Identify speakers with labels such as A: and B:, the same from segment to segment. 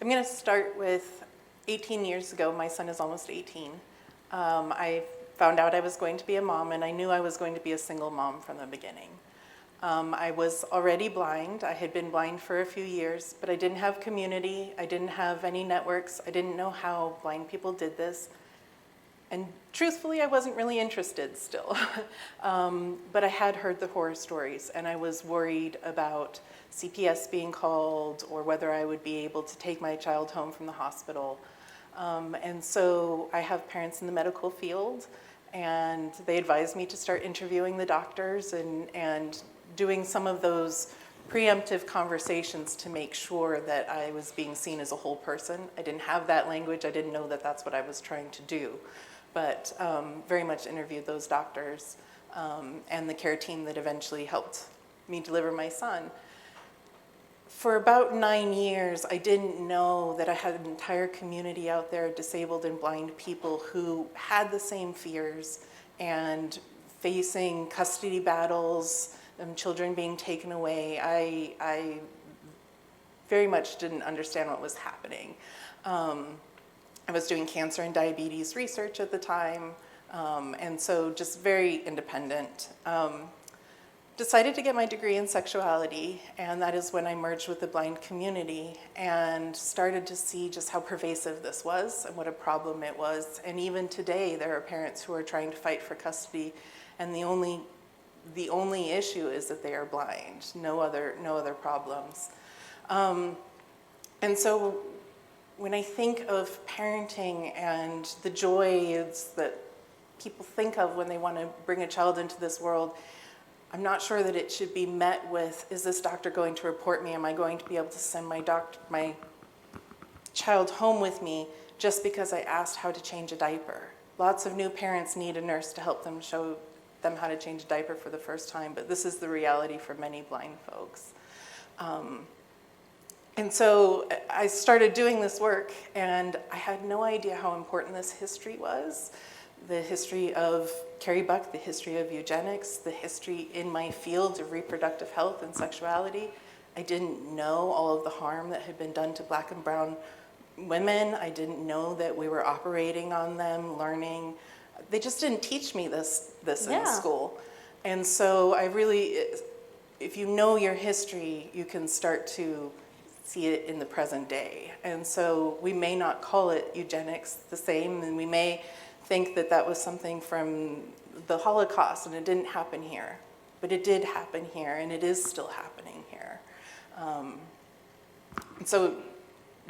A: I'm going to start with 18 years ago. My son is almost 18. I found out I was going to be a mom, and I knew I was going to be a single mom from the beginning. I was already blind. I had been blind for a few years, but I didn't have community. I didn't have any networks. I didn't know how blind people did this. And truthfully, I wasn't really interested still. But I had heard the horror stories, and I was worried about CPS being called or whether I would be able to take my child home from the hospital. And so I have parents in the medical field, and they advised me to start interviewing the doctors and doing some of those preemptive conversations to make sure that I was being seen as a whole person. I didn't have that language. I didn't know that that's what I was trying to do, but very much interviewed those doctors and the care team that eventually helped me deliver my son. For about 9 years, I didn't know that I had an entire community out there, disabled and blind people, who had the same fears and facing custody battles, children being taken away. I very much didn't understand what was happening. I was doing cancer and diabetes research at the time, and so just very independent. Decided to get my degree in sexuality, and that is when I merged with the blind community and started to see just how pervasive this was and what a problem it was. And even today, there are parents who are trying to fight for custody, and the only issue is that they are blind, no other problems. And so when I think of parenting and the joys that people think of when they want to bring a child into this world, I'm not sure that it should be met with, is this doctor going to report me? Am I going to be able to send my child home with me just because I asked how to change a diaper? Lots of new parents need a nurse to help them, show them how to change a diaper for the first time, but this is the reality for many blind folks. And so I started doing this work, and I had no idea how important this history was. The history of Carrie Buck, the history of eugenics, the history in my field of reproductive health and sexuality. I didn't know all of the harm that had been done to Black and brown women. I didn't know that we were operating on them, learning. They just didn't teach me this in school. And so I really, if you know your history, you can start to see it in the present day. And so we may not call it eugenics the same, and we may think that that was something from the Holocaust and it didn't happen here, but it did happen here, and it is still happening here. And so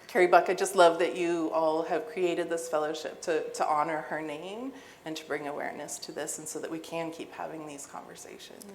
A: Carrie Buck, I just love that you all have created this fellowship to honor her name and to bring awareness to this, and so that we can keep having these conversations.